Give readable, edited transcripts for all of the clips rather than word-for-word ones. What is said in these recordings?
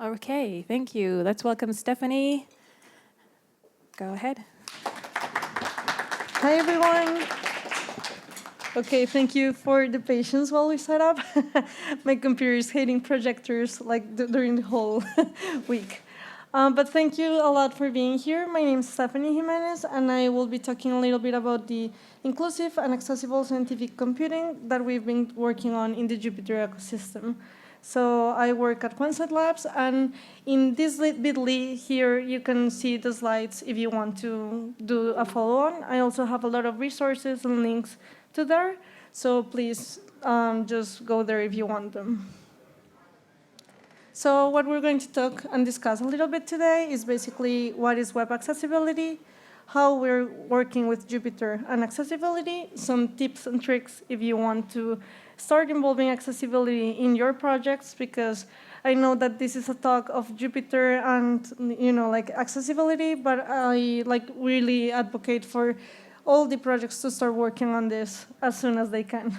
Okay, thank you. Let's welcome Stephannie. Go ahead. Hi, everyone. Okay, thank you for the patience while we set up. My computer is hating projectors like during the whole week. But thank you a lot for being here. My name is Stephannie Jimenez, and I will be talking a little bit about the inclusive and accessible scientific computing that we've been working on in the Jupyter ecosystem. So I work at Quanset Labs, and in this bit.ly here, you can see the slides if you want to do a follow-on. I also have a lot of resources and links to there, so please just go there if you want them. So what we're going to talk and discuss a little bit today is basically what is web accessibility, how we're working with Jupyter and accessibility, some tips and tricks if you want to start involving accessibility in your projects, because I know that this is a talk of Jupyter and accessibility, but I really advocate for all the projects to start working on this as soon as they can.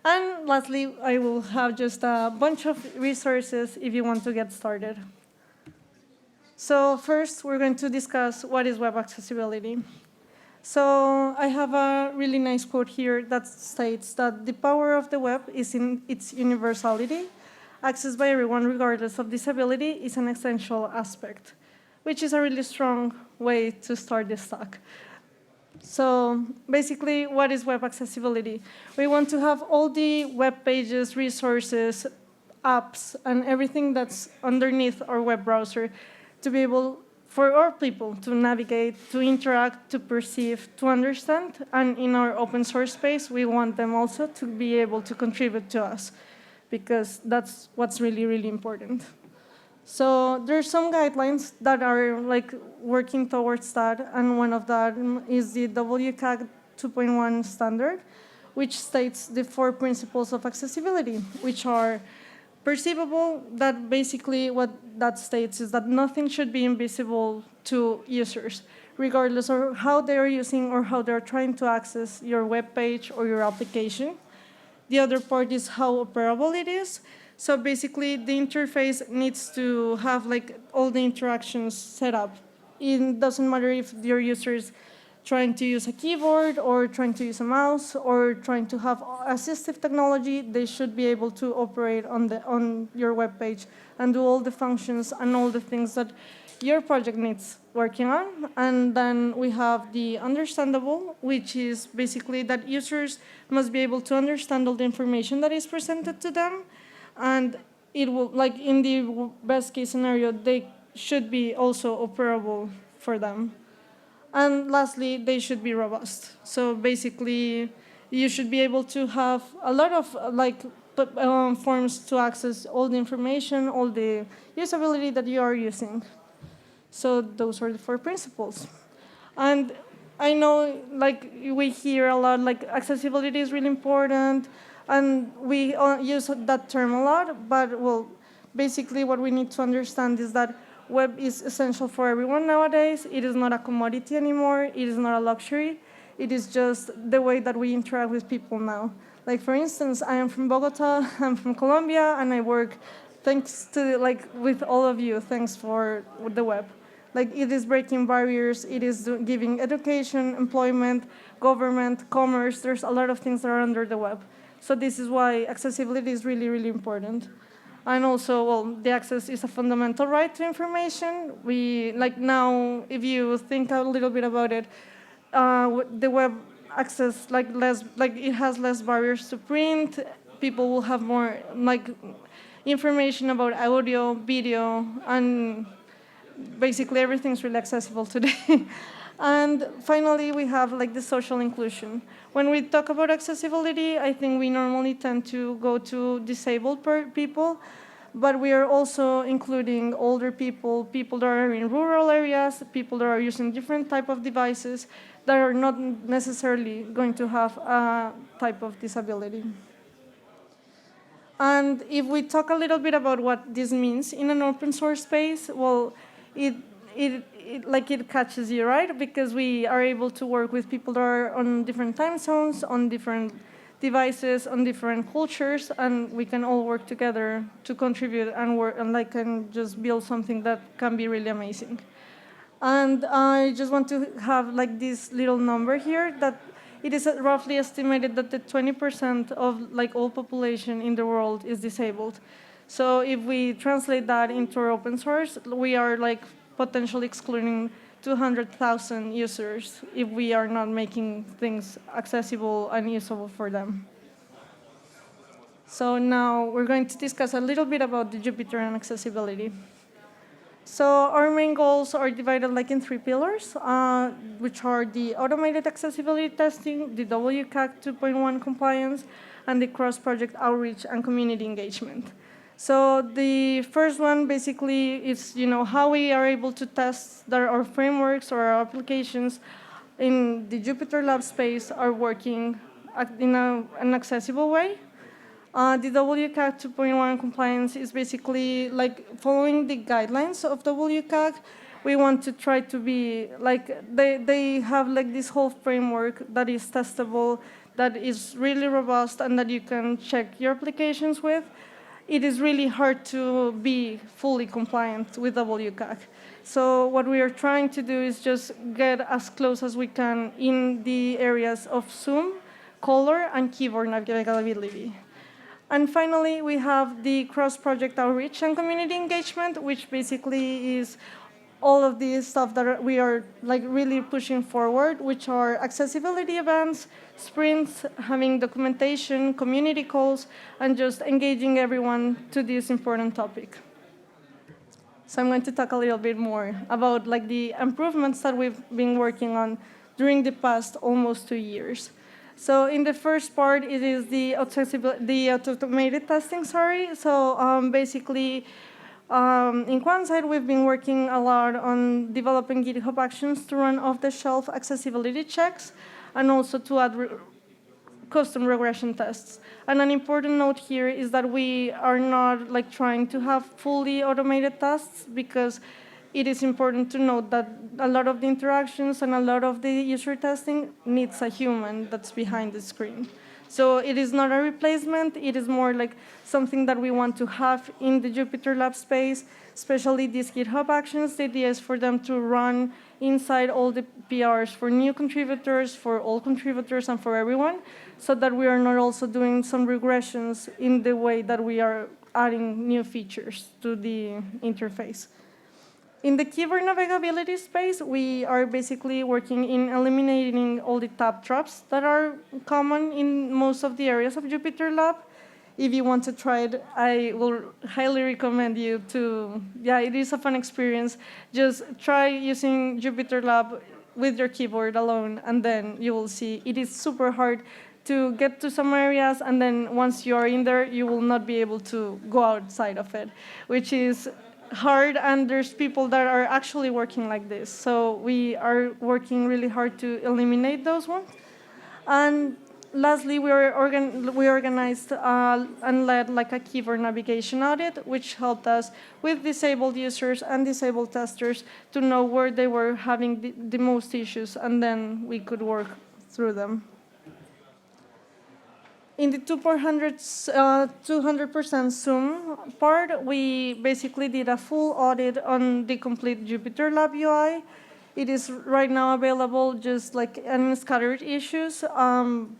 And lastly, I will have just a bunch of resources if you want to get started. So first, we're going to discuss what is web accessibility. So I have a really nice quote here that states that the power of the web is in its universality. Access by everyone, regardless of disability, is an essential aspect, which is a really strong way to start this talk. So basically, what is web accessibility? We want to have all the web pages, resources, apps, and everything that's underneath our web browser to be able for our people to navigate, to interact, to perceive, to understand. And in our open source space, we want them also to be able to contribute to us, because that's what's really, really important. So there's some guidelines that are working towards that, and one of them is the WCAG 2.1 standard, which states the 4 principles of accessibility, which are perceivable. That basically what that states is that nothing should be invisible to users, regardless of how they are using or how they're trying to access your web page or your application. The other part is how operable it is. So basically, the interface needs to have all the interactions set up. It doesn't matter if your user is trying to use a keyboard or trying to use a mouse or trying to have assistive technology. They should be able to operate on your web page and do all the functions and all the things that your project needs working on. And then we have the understandable, which is basically that users must be able to understand all the information that is presented to them. And it will, in the best case scenario, they should be also operable for them. And lastly, they should be robust. So basically, you should be able to have a lot of forms to access all the information, all the usability that you are using. So those are the 4 principles. And I know we hear a lot, accessibility is really important, and we use that term a lot, but well, basically what we need to understand is that web is essential for everyone nowadays. It is not a commodity anymore. It is not a luxury. It is just the way that we interact with people now. For instance, I am from Bogota, I'm from Colombia, and I work thanks to, with all of you, thanks for the web. It is breaking barriers, it is giving education, employment, government, commerce. There's a lot of things that are under the web. So this is why accessibility is really, really important. And also, well, the access is a fundamental right to information. We, now, if you think a little bit about it, the web access, it has less barriers to print. People will have more, information about audio, video, and basically everything's really accessible today. And finally, we have the social inclusion. When we talk about accessibility, I think we normally tend to go to disabled people, but we are also including older people, people that are in rural areas, people that are using different type of devices that are not necessarily going to have a type of disability. And if we talk a little bit about what this means in an open source space, well, it catches you, right? Because we are able to work with people that are on different time zones, on different devices on different cultures, and we can all work together to contribute and work and just build something that can be really amazing. And I just want to have like this little number here that it is roughly estimated that the 20% of like all population in the world is disabled. So if we translate that into our open source, we are like potentially excluding 200,000 users if we are not making things accessible and usable for them. So now we're going to discuss a little bit about the Jupyter and accessibility. So our main goals are divided like in 3 pillars, which are the automated accessibility testing, the WCAG 2.1 compliance, and the cross-project outreach and community engagement. So the first one basically is how we are able to test that our frameworks or our applications in the Jupyterlab space are working in an accessible way. The WCAG 2.1 compliance is basically like following the guidelines of WCAG. We want to try to be like, they have like this whole framework that is testable, that is really robust, and that you can check your applications with. It is really hard to be fully compliant with WCAG. So what we are trying to do is just get as close as we can in the areas of zoom, color, and keyboard navigability. And finally, we have the cross-project outreach and community engagement, which basically is all of the stuff that we are like really pushing forward, which are accessibility events, sprints, having documentation, community calls, and just engaging everyone to this important topic. So I'm going to talk a little bit more about like the improvements that we've been working on during the past almost 2 years. So in the first part, it is the automated testing, So basically, in one side, we've been working a lot on developing GitHub Actions to run off-the-shelf accessibility checks and also to add custom regression tests. And an important note here is that we are not like trying to have fully automated tests, because it is important to note that a lot of the interactions and a lot of the user testing needs a human that's behind the screen. So it is not a replacement, it is more like something that we want to have in the Jupyterlab space, especially these GitHub Actions. The idea is for them to run inside all the PRs for new contributors, for all contributors, and for everyone, so that we are not also doing some regressions in the way that we are adding new features to the interface. In the keyboard navigability space, we are basically working in eliminating all the tab traps that are common in most of the areas of Jupyterlab. If you want to try it, I will highly recommend you to, it is a fun experience. Just try using Jupyterlab with your keyboard alone, and then you will see it is super hard to get to some areas, and then once you are in there, you will not be able to go outside of it, which is hard, and there's people that are actually working like this. So we are working really hard to eliminate those ones. And lastly, we organized and led like a keyboard navigation audit, which helped us with disabled users and disabled testers to know where they were having the most issues, and then we could work through them. In the 200% Zoom part, we basically did a full audit on the complete Jupyterlab UI. It is right now available just like in scattered issues,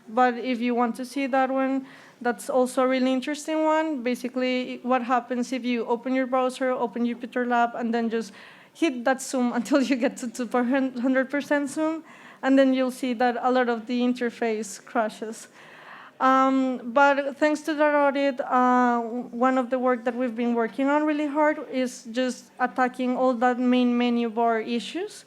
but if you want to see that one, that's also a really interesting one. Basically, what happens if you open your browser, open Jupyterlab, and then just hit that zoom until you get to 200% zoom, and then you'll see that a lot of the interface crashes. But thanks to that audit, one of the work that we've been working on really hard is just attacking all that main menu bar issues,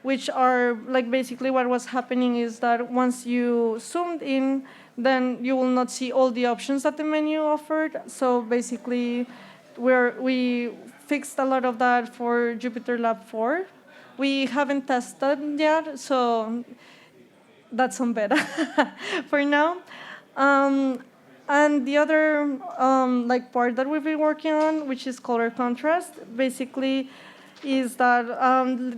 which are like basically what was happening is that once you zoomed in, then you will not see all the options that the menu offered. So basically, we fixed a lot of that for Jupyterlab 4. We haven't tested yet, so that's on beta for now. And the other like part that we've been working on, which is color contrast, basically is that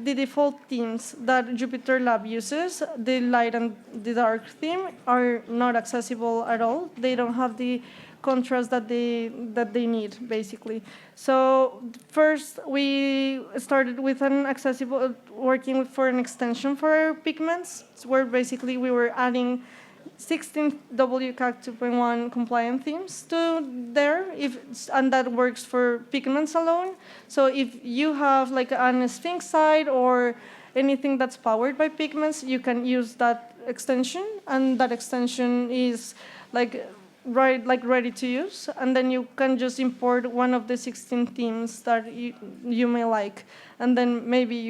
the default themes that Jupyterlab uses, the light and the dark theme, are not accessible at all. They don't have the contrast that they need, basically. So first, we started with an working for an extension for our pigments, where basically we were adding 16 WCAG 2.1 compliant themes to there, and that works for pigments alone. So if you have like an Sphinx site or anything that's powered by pigments, you can use that extension, and that extension is ready to use, and then you can just import one of the 16 themes that you may like, and then maybe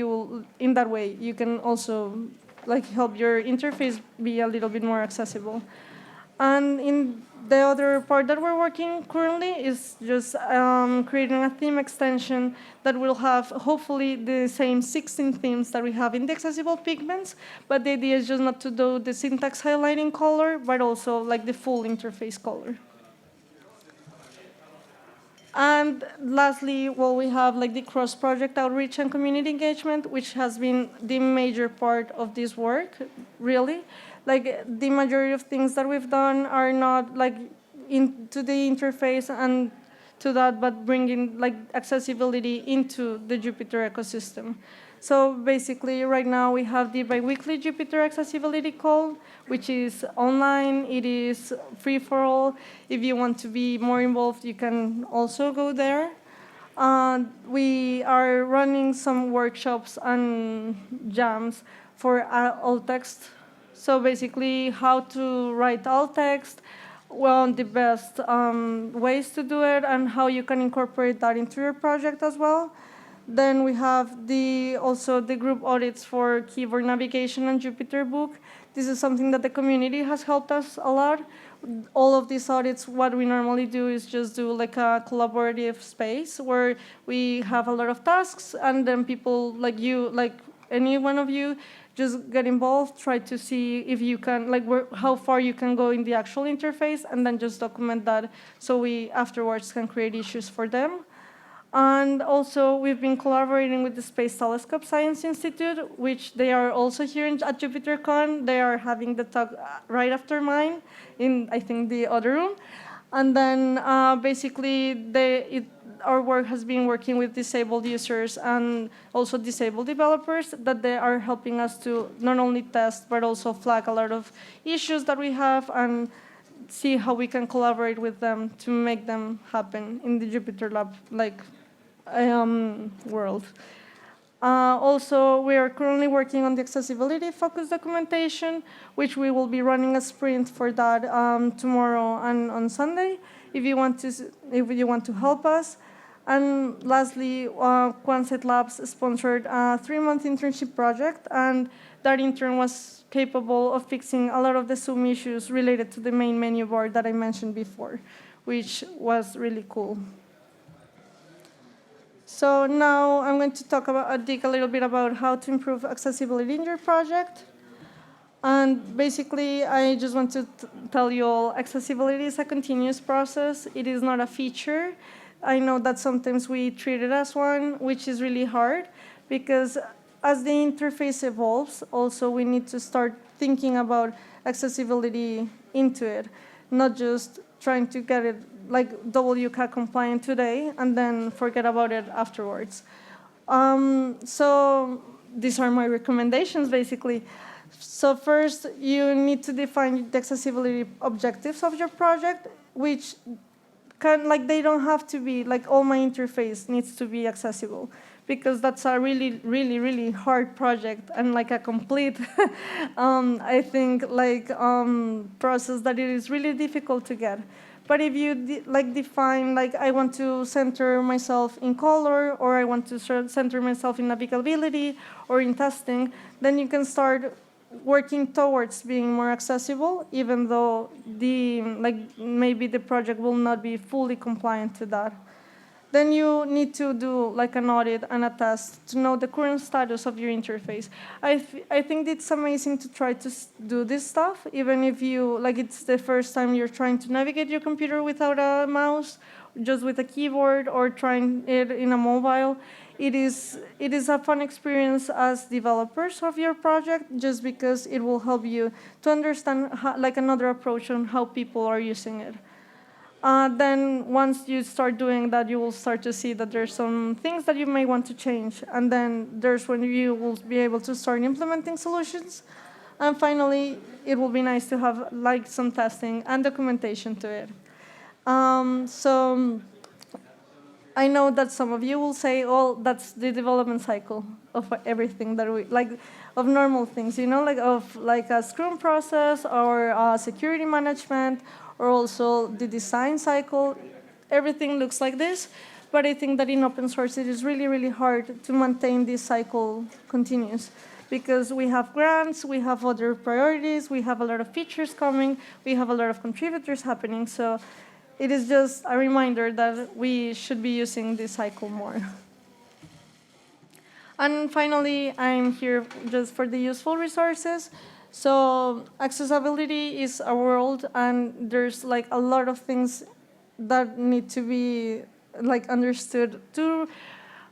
in that way you can also help your interface be a little bit more accessible. And in the other part that we're working currently is just creating a theme extension that will have hopefully the same 16 themes that we have in the accessible pigments, but the idea is just not to do the syntax highlighting color, but also the full interface color. And lastly, we have the cross-project outreach and community engagement, which has been the major part of this work, really. The majority of things that we've done are not into the interface and to that, but bringing accessibility into the Jupyter ecosystem. So basically, right now we have the biweekly Jupyter accessibility call, which is online. It is free for all. If you want to be more involved, you can also go there. We are running some workshops and jams for alt text. So basically, how to write alt text, the best ways to do it, and how you can incorporate that into your project as well. Then we have also the group audits for keyboard navigation and Jupyter Book. This is something that the community has helped us a lot. All of these audits, what we normally do is just do a collaborative space where we have a lot of tasks, and then people like you, any one of you, just get involved, try to see if you can, how far you can go in the actual interface, and then just document that so we afterwards can create issues for them. And also, we've been collaborating with the Space Telescope Science Institute, which they are also here at JupyterCon. They are having the talk right after mine in, I think, the other room. And then basically, our work has been working with disabled users and also disabled developers that they are helping us to not only test, but also flag a lot of issues that we have and see how we can collaborate with them to make them happen in the Jupyterlab world. Also, we are currently working on the accessibility-focused documentation, which we will be running a sprint for that tomorrow and on Sunday, if you want to help us. And lastly, Quanset Labs sponsored a 3-month internship project, and that intern was capable of fixing a lot of the Zoom issues related to the main menu board that I mentioned before, which was really cool. So now I'm going to dig a little bit about how to improve accessibility in your project. And basically, I just want to tell you all, accessibility is a continuous process. It is not a feature. I know that sometimes we treat it as one, which is really hard, because as the interface evolves, also we need to start thinking about accessibility into it, not just trying to get it WCAG compliant today and then forget about it afterwards. So these are my recommendations, basically. So first, you need to define the accessibility objectives of your project, which they don't have to be all my interface needs to be accessible, because that's a really, really, really hard project and a complete, I think, process that it is really difficult to get. But if you define, I want to center myself in color, or I want to center myself in navigability or in testing, then you can start working towards being more accessible, even though maybe the project will not be fully compliant to that. then you need to do like an audit and a test to know the current status of your interface. I think it's amazing to try to do this stuff, even if you, like it's the first time you're trying to navigate your computer without a mouse, just with a keyboard, or trying it in a mobile. It is a fun experience as developers of your project, just because it will help you to understand like another approach on how people are using it. Then once you start doing that, you will start to see that there's some things that you may want to change. And then there's when you will be able to start implementing solutions. And finally, it will be nice to have like some testing and documentation to it. So I know that some of you will say, oh, that's the development cycle of everything that we, like, of normal things, you know, like of like a Scrum process or security management, or also the design cycle. Everything looks like this, but I think that in open source it is really, really hard to maintain this cycle continuous, because we have grants, we have other priorities, we have a lot of features coming, we have a lot of contributors happening, so it is just a reminder that we should be using this cycle more. And finally, I'm here just for the useful resources. So accessibility is a world, and there's like a lot of things that need to be like understood to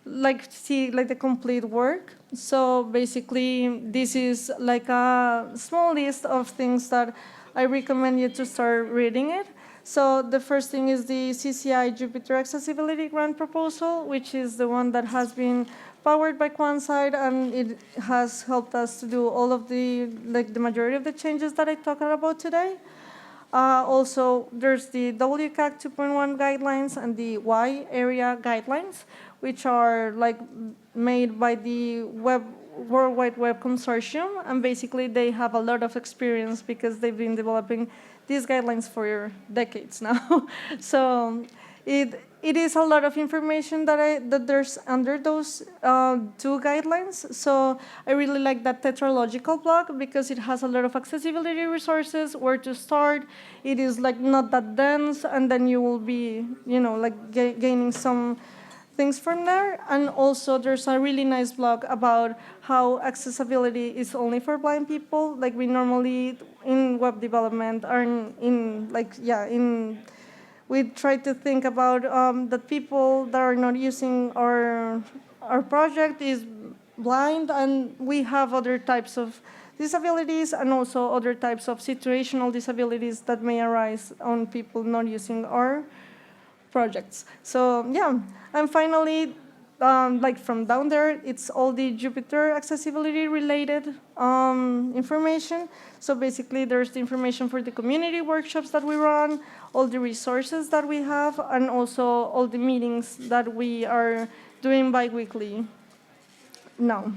like see like the complete work. So basically, this is like a small list of things that I recommend you to start reading it. So the first thing is the CCI Jupyter Accessibility Grant Proposal, which is the one that has been powered by QuantSide, and it has helped us to do all of the, like the majority of the changes that I talked about today. Also, there's the WCAG 2.1 guidelines and the Y area guidelines, which are like made by the World Wide Web Consortium, and basically they have a lot of experience because they've been developing these guidelines for decades now. So it is a lot of information that there's under those two guidelines. So I really like that tetralogical blog because it has a lot of accessibility resources, where to start. It is like not that dense, and then you will be, you know, like gaining some things from there. And also there's a really nice blog about how accessibility is only for blind people. Like we normally in web development are we try to think about that people that are not using our project is blind, and we have other types of disabilities and also other types of situational disabilities that may arise on people not using our projects. So yeah, and finally, like from down there, it's all the Jupyter accessibility related information. So basically, there's the information for the community workshops that we run, all the resources that we have, and also all the meetings that we are doing bi-weekly now.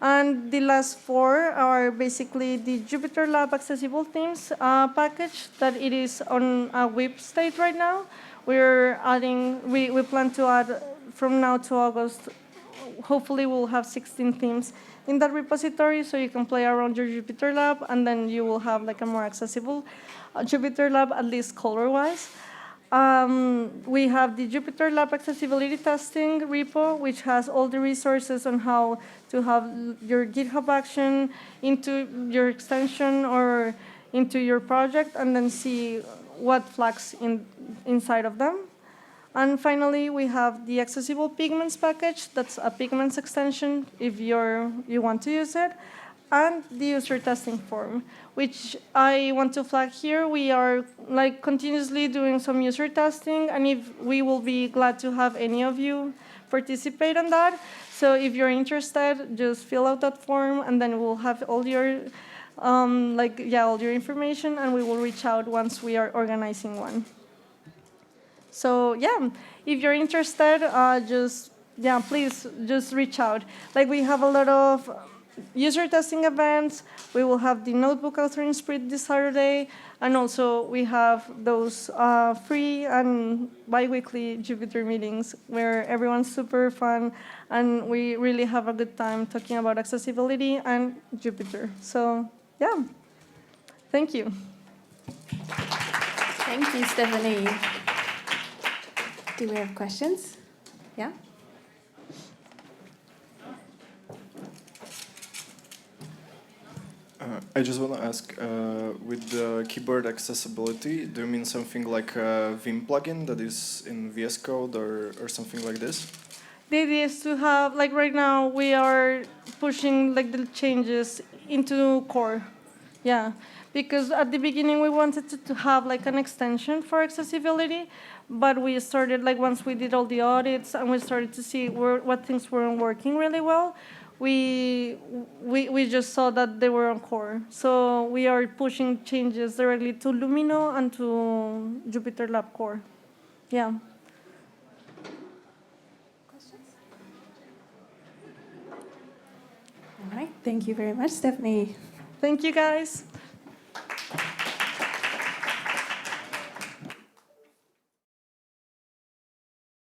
And the last four are basically the Jupyterlab Accessible Themes package that it is on a WIP state right now. We're adding, we plan to add from now to August, hopefully we'll have 16 themes in that repository, so you can play around your Jupyterlab, and then you will have like a more accessible Jupyterlab, at least color-wise. We have the Jupyterlab accessibility testing repo, which has all the resources on how to have your GitHub action into your extension or into your project, and then see what flags inside of them. And finally, we have the Accessible Pigments package. That's a Pigments extension if you want to use it. And the user testing form, which I want to flag here. We are like continuously doing some user testing, and if we will be glad to have any of you participate in that. So if you're interested, just fill out that form, and then we'll have all your all your information, and we will reach out once we are organizing one. So yeah, if you're interested, please just reach out. Like we have a lot of user testing events. We will have the notebook authoring sprint this Saturday, and also we have those free and bi-weekly Jupyter meetings where everyone's super fun, and we really have a good time talking about accessibility and Jupyter. So yeah, thank you. Thank you, Stephannie. Do we have questions? Yeah? I just want to ask, with the keyboard accessibility, do you mean something like a Vim plugin that is in VS Code or something like this? The idea is to have, like right now, we are pushing like the changes into core. Yeah, because at the beginning we wanted to have like an extension for accessibility, but we started, like once we did all the audits and we started to see what things weren't working really well, we just saw that they were on core. So we are pushing changes directly to Lumino and to Jupyterlab core. Yeah. All right. Thank you very much, Stephannie. Thank you, guys.